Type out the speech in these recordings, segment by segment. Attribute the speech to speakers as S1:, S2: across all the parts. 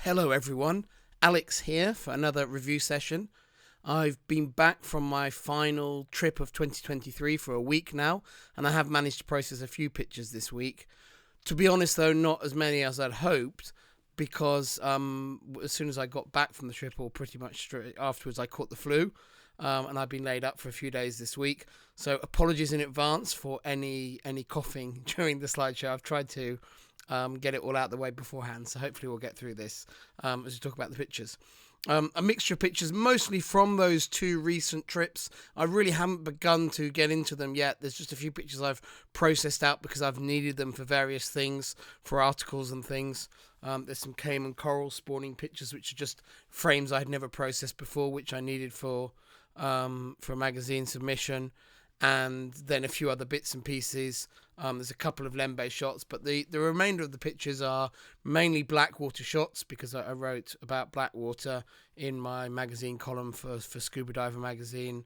S1: Hello everyone, Alex here for another review session. I've been back from my final trip of 2023 for a week now, and I have managed to process a few pictures this week. To be honest though, not as many as I'd hoped, because as soon as I got back from the trip, or pretty much straight afterwards, I caught the flu, and I've been laid up for a few days this week. So apologies in advance for any coughing during the slideshow. I've tried to get it all out of the way beforehand, so hopefully we'll get through this as we talk about the pictures. A mixture of pictures, mostly from those two recent trips. I really haven't begun to get into them yet. There's just a few pictures I've processed out because I've needed them for various things, for articles and things. There's some Cayman coral spawning pictures, which are just frames I'd never processed before, which I needed for a magazine submission. And then a few other bits and pieces. There's a couple of Lembeh shots, but the remainder of the pictures are mainly Blackwater shots, because I wrote about Blackwater in my magazine column for Scuba Diver magazine,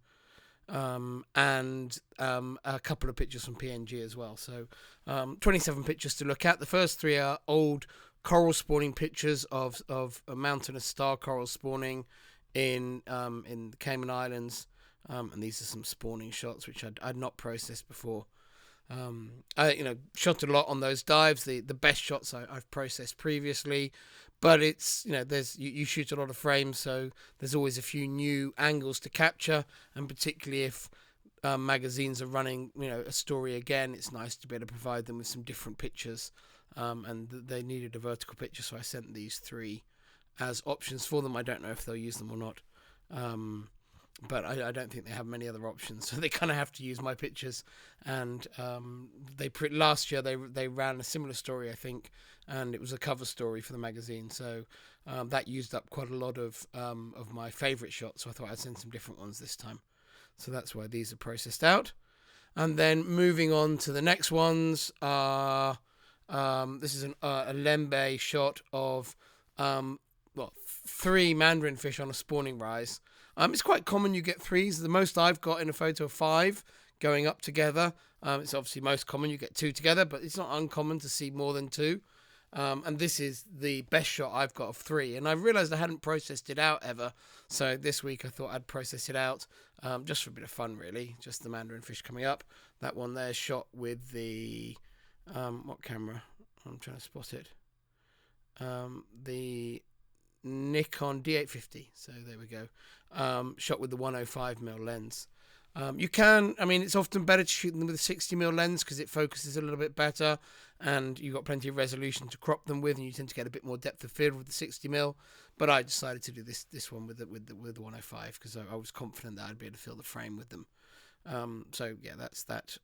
S1: and a couple of pictures from PNG as well. So 27 pictures to look at. The first three are old coral spawning pictures of a mountainous star coral spawning in the Cayman Islands. And these are some spawning shots which I'd not processed before. I shot a lot on those dives. The best shots I've processed previously, but it's there's you shoot a lot of frames, so there's always a few new angles to capture, and particularly if magazines are running a story again, it's nice to be able to provide them with some different pictures. And they needed a vertical picture, so I sent these three as options for them. I don't know if they'll use them or not. But I don't think they have many other options, so they kind of have to use my pictures. And last year they ran a similar story, I think, and it was a cover story for the magazine. So that used up quite a lot of my favourite shots. So I thought I'd send some different ones this time. So that's why these are processed out. And then moving on to the next ones, this is a Lembeh shot of 3 mandarin fish on a spawning rise. It's quite common you get 3s. The most I've got in a photo of 5 going up together. It's obviously most common you get 2 together, but it's not uncommon to see more than 2. And this is the best shot I've got of 3. And I realised I hadn't processed it out ever. So this week I thought I'd process it out just for a bit of fun, really. Just the mandarin fish coming up. That one there shot with the... what camera? I'm trying to spot it. The Nikon D850. So there we go. Shot with the 105mm lens. It's often better to shoot them with a 60mm lens because it focuses a little bit better, and you've got plenty of resolution to crop them with, and you tend to get a bit more depth of field with the 60mm. But I decided to do this one with the 105 because I was confident that I'd be able to fill the frame with them. So yeah, that's that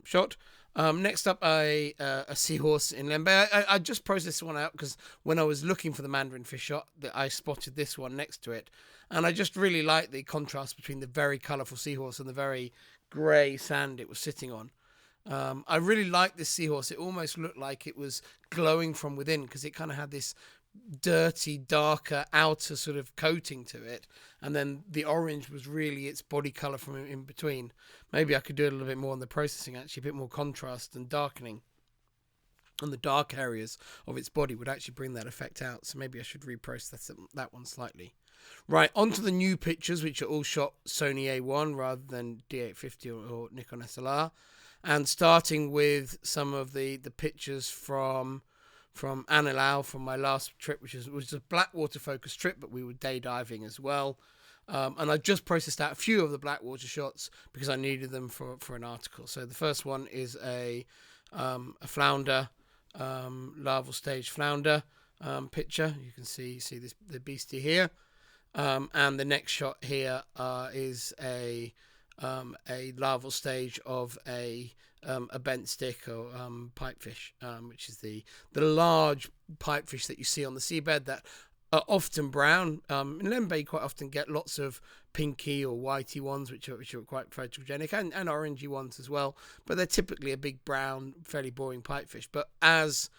S1: shot. Next up, a seahorse in Lembeh. I just processed one out because when I was looking for the mandarin fish shot, I spotted this one next to it, and I just really liked the contrast between the very colourful seahorse and the very grey sand it was sitting on. I really liked this seahorse. It almost looked like it was glowing from within because it kind of had this dirty, darker outer sort of coating to it, and then the orange was really its body colour from in between. Maybe I could do a little bit more on the processing, actually, a bit more contrast and darkening on the dark areas of its body would actually bring that effect out. So maybe I should reprocess that one slightly. Right, on to the new pictures, which are all shot Sony A1 rather than D850 or Nikon SLR, and starting with some of the pictures from Anilao from my last trip, which was a Blackwater focused trip, but we were day diving as well. And I just processed out a few of the Blackwater shots because I needed them for an article. So the first one is a flounder, larval stage flounder picture. You can see the beastie here. And the next shot here is a larval stage of a bent stick or pipefish, which is the large pipefish that you see on the seabed that are often brown. In Lembeh, you quite often get lots of pinky or whitey ones, which are quite photogenic, and orangey ones as well. But they're typically a big brown, fairly boring pipefish. But as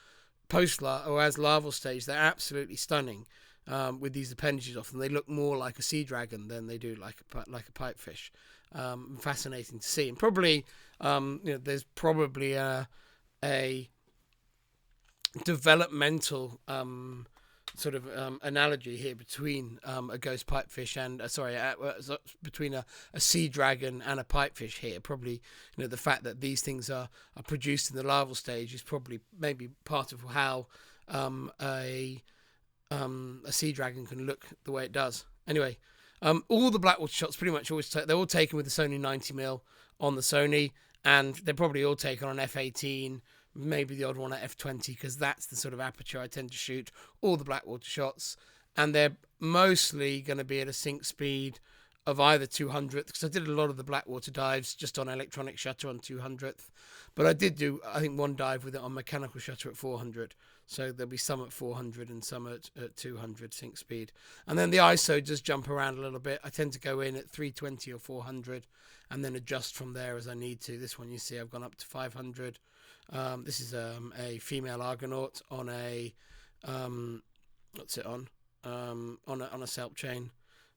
S1: as larval stage, they're absolutely stunning. With these appendages, often they look more like a sea dragon than they do like a pipefish. Fascinating to see, and probably there's probably a developmental sort of analogy here between a ghost pipefish and between a sea dragon and a pipefish here. Probably, the fact that these things are produced in the larval stage is probably maybe part of how a sea dragon can look the way it does. Anyway, all the Blackwater shots pretty much always they're all taken with the Sony 90mm on the Sony, and they're probably all taken on f/18. Maybe the odd one at f/20, because that's the sort of aperture I tend to shoot all the Blackwater shots, and they're mostly going to be at a sync speed of either 200th, because I did a lot of the Blackwater dives just on electronic shutter on 200th, but I did do, I think, one dive with it on mechanical shutter at 400, so there'll be some at 400 and some at 200 sync speed. And then the ISO does jump around a little bit. I tend to go in at 320 or 400 and then adjust from there as I need to. This one, you see, I've gone up to 500. This is a female Argonaut on a what's it on a Selp chain.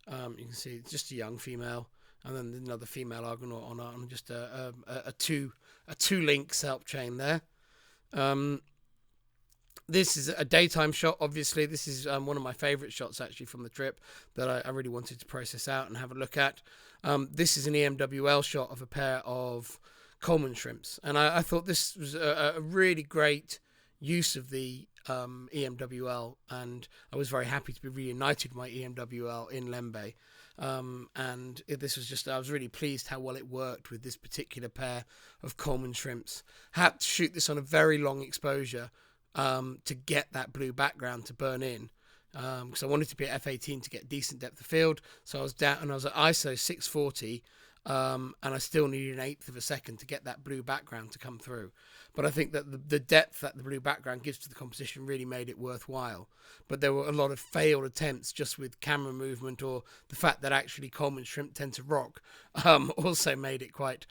S1: You can see it's just a young female, and then another female Argonaut on just a two link Selp chain there. This is a daytime shot. Obviously, this is one of my favourite shots actually from the trip that I really wanted to process out and have a look at. This is an EMWL shot of a pair of Coleman shrimps, and I thought this was a really great use of the EMWL, and I was very happy to be reunited with my EMWL in Lembeh. And this was just, I was really pleased how well it worked with this particular pair of Coleman shrimps. Had to shoot this on a very long exposure to get that blue background to burn in, because I wanted to be at f/18 to get decent depth of field. So I was down, and I was at ISO 640, and I still needed 1/8 of a second to get that blue background to come through. But I think that the depth that the blue background gives to the composition really made it worthwhile. But there were a lot of failed attempts just with camera movement, or the fact that actually Coleman shrimp tend to rock, also made it quite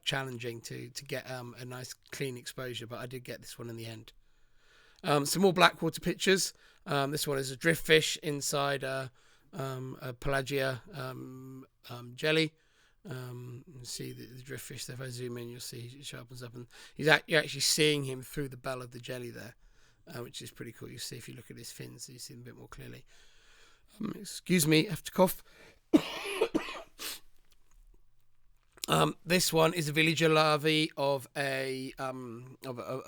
S1: challenging to get a nice clean exposure. But I did get this one in the end. Some more Blackwater pictures. This one is a driftfish inside a Pelagia jelly. You see the driftfish there. If I zoom in, you'll see it sharpens up, and you're actually seeing him through the bell of the jelly there, which is pretty cool. You see, if you look at his fins, you see them a bit more clearly. Excuse me, I have to cough. This one is a villager larvae of a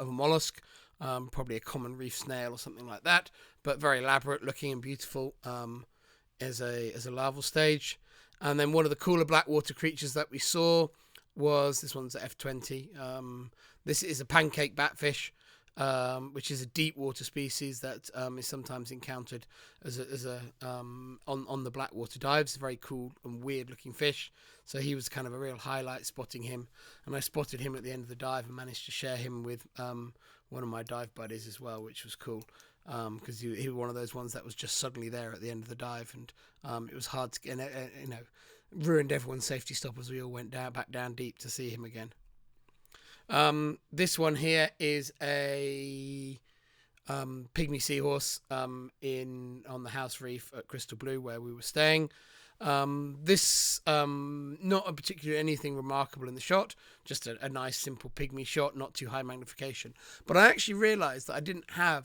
S1: mollusk, probably a common reef snail or something like that, but very elaborate looking and beautiful as a larval stage. And then one of the cooler Blackwater creatures that we saw was, this one's at f/20. This is a pancake batfish, which is a deep water species that is sometimes encountered on the Blackwater dives. A very cool and weird looking fish. So he was kind of a real highlight, spotting him. And I spotted him at the end of the dive and managed to share him with one of my dive buddies as well, which was cool. Because he was one of those ones that was just suddenly there at the end of the dive, and it was hard to get, ruined everyone's safety stop as we all went back down deep to see him again. This one here is a pygmy seahorse on the house reef at Crystal Blue where we were staying. This not a particularly anything remarkable in the shot, just a nice simple pygmy shot, not too high magnification. But I actually realised that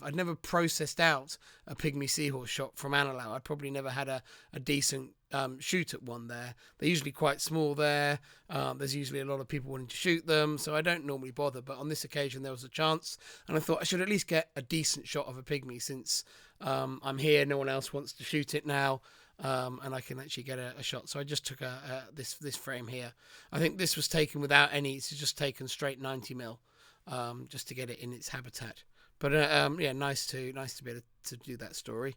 S1: I'd never processed out a pygmy seahorse shot from Anilao. I'd probably never had a decent shoot at one there. They're usually quite small there. There's usually a lot of people wanting to shoot them, so I don't normally bother. But on this occasion there was a chance, and I thought I should at least get a decent shot of a pygmy since I'm here, no one else wants to shoot it now. And I can actually get a shot. So I just took this frame here. I think this was taken without any. It's just taken straight 90mm, just to get it in its habitat. But yeah, nice to be able to do that story.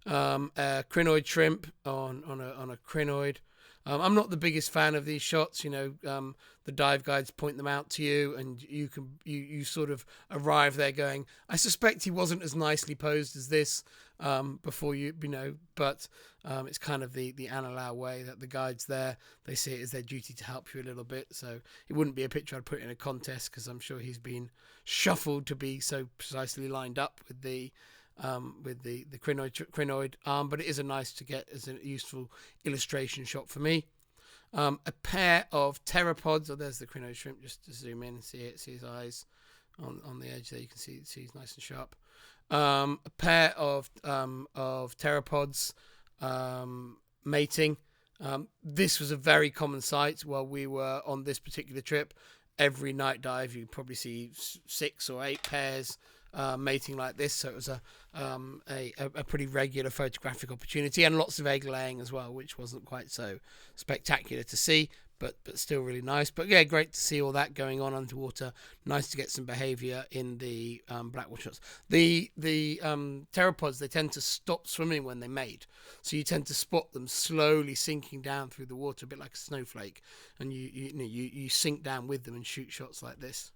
S1: A crinoid shrimp on a crinoid. I'm not the biggest fan of these shots. The dive guides point them out to you, and you sort of arrive there going, I suspect he wasn't as nicely posed as this before but it's kind of the Anilao way that the guides there, they see it as their duty to help you a little bit. So it wouldn't be a picture I'd put in a contest, because I'm sure he's been shuffled to be so precisely lined up with the crinoid arm, but it is a nice to get as a useful illustration shot for me. A pair of pteropods. There's the crinoid shrimp, just to zoom in and see his eyes on the edge there. You can see he's nice and sharp. A pair of pteropods mating. This was a very common sight while we were on this particular trip. Every night dive, you probably see 6 or 8 pairs mating like this. So it was a pretty regular photographic opportunity, and lots of egg laying as well, which wasn't quite so spectacular to see, but still really nice. But yeah, great to see all that going on underwater. Nice to get some behaviour in the Blackwater shots. The pteropods, they tend to stop swimming when they mate, so you tend to spot them slowly sinking down through the water, a bit like a snowflake, and you sink down with them and shoot shots like this.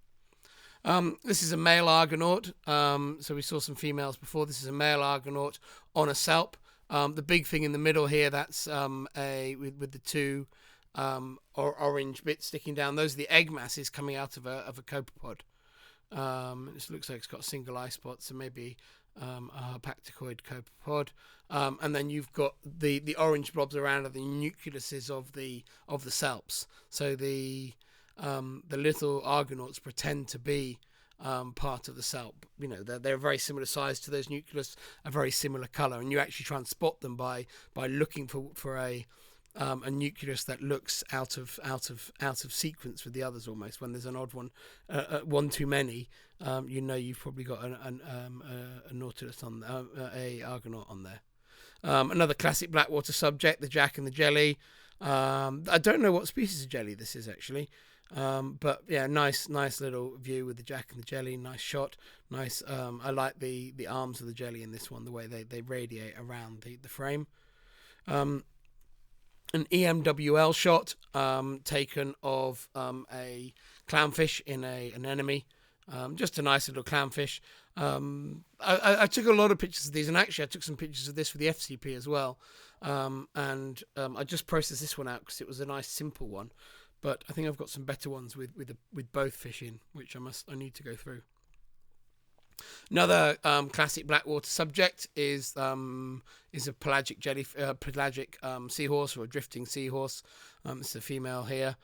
S1: This is a male Argonaut. So we saw some females before. This is a male Argonaut on a salp. The big thing in the middle here, that's with the two orange bits sticking down. Those are the egg masses coming out of a copepod. This looks like it's got a single eye spot, so maybe a pacticoid copepod. And then you've got the orange blobs around are the nucleuses of the salps. So the little Argonauts pretend to be part of the salp. You know, they're a very similar size to those nucleus, a very similar colour, and you actually try and spot them by looking for a nucleus that looks out of sequence with the others almost. When there's an odd one, one too many, you know you've probably got a nautilus on a Argonaut on there. Another classic Blackwater subject, the jack and the jelly. I don't know what species of jelly this is actually. But yeah, nice little view with the jack and the jelly. Nice shot. Nice. I like the arms of the jelly in this one, the way they radiate around the frame. An EMWL shot taken of a clownfish in an anemone. Just a nice little clownfish. I took a lot of pictures of these, and actually I took some pictures of this with the FCP as well. And I just processed this one out because it was a nice simple one. But I think I've got some better ones with both fish in, which I need to go through. Another classic Blackwater subject is a pelagic seahorse, or a drifting seahorse. It's a female here,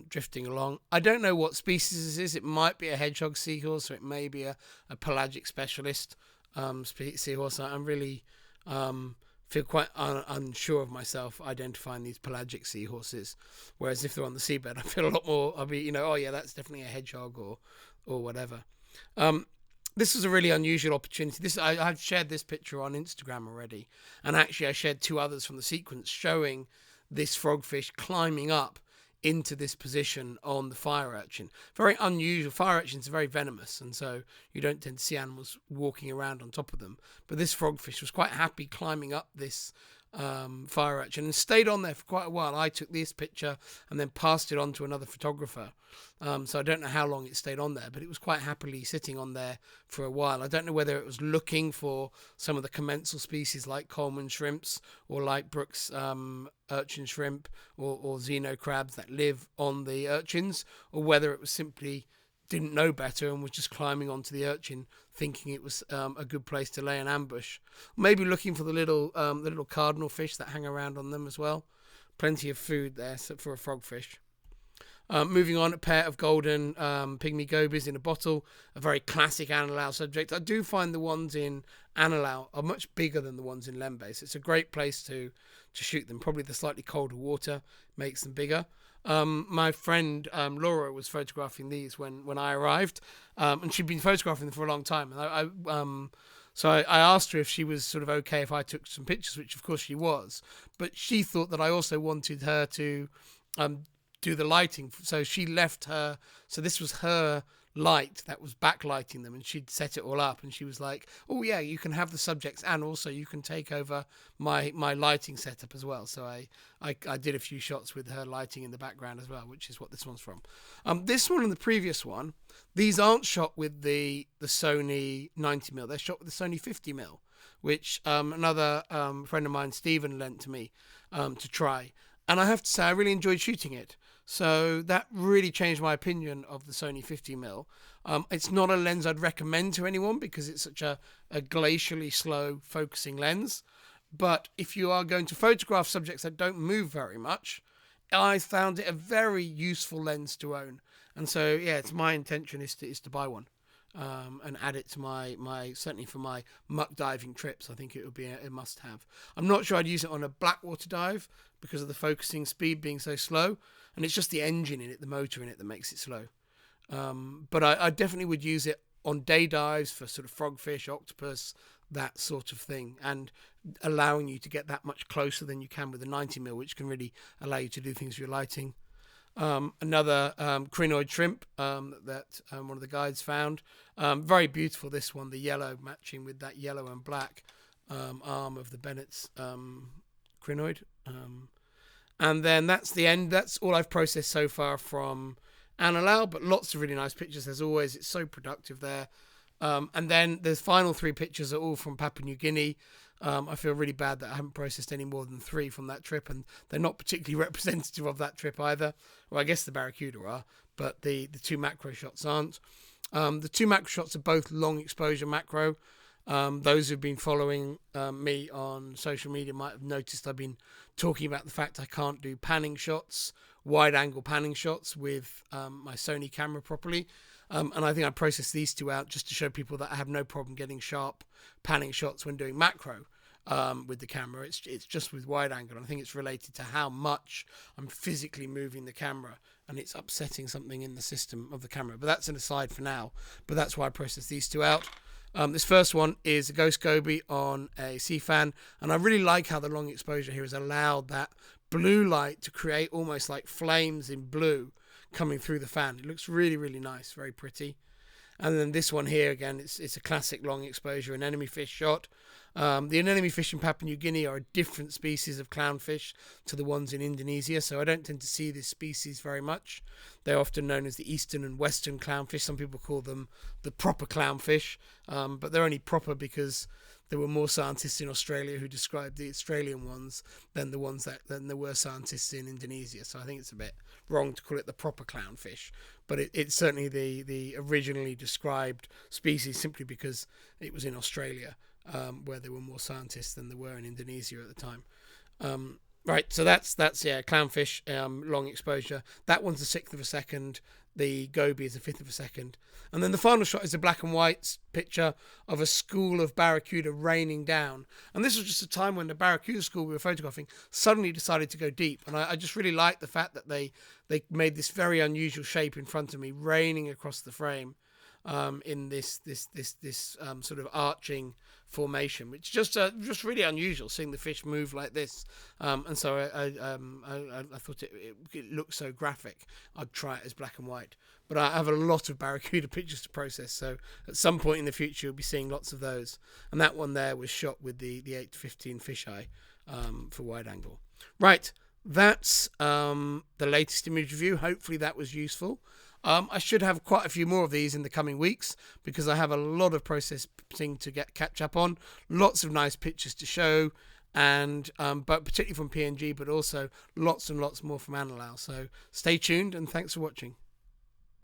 S1: drifting along. I don't know what species this is. It might be a hedgehog seahorse, or it may be a pelagic specialist seahorse. I'm really feel quite unsure of myself identifying these pelagic seahorses, whereas if they're on the seabed, I feel a lot more. I'll be, oh yeah, that's definitely a hedgehog or whatever. This was a really unusual opportunity. I've shared this picture on Instagram already, and actually I shared 2 others from the sequence showing this frogfish climbing up into this position on the fire urchin. Very unusual. Fire urchins are very venomous, and so you don't tend to see animals walking around on top of them. But this frogfish was quite happy climbing up this fire urchin and stayed on there for quite a while. I took this picture and then passed it on to another photographer. So I don't know how long it stayed on there, but it was quite happily sitting on there for a while. I don't know whether it was looking for some of the commensal species like Coleman shrimps or like Brooks urchin shrimp or xeno crabs that live on the urchins, or whether it was simply didn't know better and was just climbing onto the urchin thinking it was a good place to lay an ambush. Maybe looking for the little cardinal fish that hang around on them as well. Plenty of food there for a frogfish. Moving on, a pair of golden pygmy gobies in a bottle, a very classic Anilao subject. I do find the ones in Anilao are much bigger than the ones in Lembeh, so it's a great place to shoot them. Probably the slightly colder water makes them bigger. My friend Laura was photographing these when I arrived, and she'd been photographing them for a long time. And so I asked her if she was sort of okay if I took some pictures, which of course she was. But she thought that I also wanted her to do the lighting, so she left her. So this was her light that was backlighting them, and she'd set it all up, and she was like, oh yeah, you can have the subjects and also you can take over my lighting setup as well. So I did a few shots with her lighting in the background as well, which is what this one's from. This one and the previous one, these aren't shot with the Sony 90mm, they're shot with the Sony 50mm, which another friend of mine, Stephen, lent to me to try, and I have to say I really enjoyed shooting it. So that really changed my opinion of the Sony 50mm. It's not a lens I'd recommend to anyone because it's such a glacially slow focusing lens. But if you are going to photograph subjects that don't move very much, I found it a very useful lens to own. And so, yeah, it's my intention is to buy one. and add it to my certainly for my muck diving trips. I think it would be a must-have. I'm not sure I'd use it on a Blackwater dive because of the focusing speed being so slow, and it's just the engine in it, the motor in it, that makes it slow. But I definitely would use it on day dives for sort of frogfish, octopus, that sort of thing, and allowing you to get that much closer than you can with a 90mm, which can really allow you to do things with your lighting. Another crinoid shrimp that one of the guides found. Very beautiful, this one, the yellow matching with that yellow and black arm of the Bennett's crinoid. And then that's the end. That's all I've processed so far from Anilao, but lots of really nice pictures as always. It's so productive there. And then the final 3 pictures are all from Papua New Guinea. I feel really bad that I haven't processed any more than 3 from that trip, and they're not particularly representative of that trip either. Well, I guess the Barracuda are, but the 2 macro shots aren't. The 2 macro shots are both long exposure macro. Those who've been following me on social media might have noticed I've been talking about the fact I can't do panning shots, wide angle panning shots with my Sony camera properly. And I think I processed these 2 out just to show people that I have no problem getting sharp panning shots when doing macro with the camera. It's just with wide angle. And I think it's related to how much I'm physically moving the camera, and it's upsetting something in the system of the camera. But that's an aside for now. But that's why I processed these 2 out. This first one is a ghost goby on a sea fan, and I really like how the long exposure here has allowed that blue light to create almost like flames in blue coming through the fan. It looks really, really nice, very pretty. And then this one here, again, it's a classic long exposure anemone fish shot. The anemone fish in Papua New Guinea are a different species of clownfish to the ones in Indonesia, so I don't tend to see this species very much. They're often known as the eastern and western clownfish. Some people call them the proper clownfish, but they're only proper because there were more scientists in Australia who described the Australian ones than there were scientists in Indonesia. So I think it's a bit wrong to call it the proper clownfish, but it's certainly the originally described species simply because it was in Australia, where there were more scientists than there were in Indonesia at the time. Right, so that's clownfish, long exposure. That one's a 1/6 of a second. The goby is a 1/5 of a second. And then the final shot is a black and white picture of a school of barracuda raining down. And this was just a time when the barracuda school we were photographing suddenly decided to go deep. And I just really like the fact that they made this very unusual shape in front of me, raining across the frame in this sort of arching formation, which just really unusual, seeing the fish move like this. And so I thought it looked so graphic, I'd try it as black and white. But I have a lot of barracuda pictures to process, so at some point in the future you'll be seeing lots of those. And that one there was shot with the 8-15 fisheye for wide angle. Right, that's the latest image review. Hopefully that was useful. I should have quite a few more of these in the coming weeks because I have a lot of processing to catch up on. Lots of nice pictures to show, and but particularly from PNG, but also lots and lots more from Anilao. So stay tuned, and thanks for watching.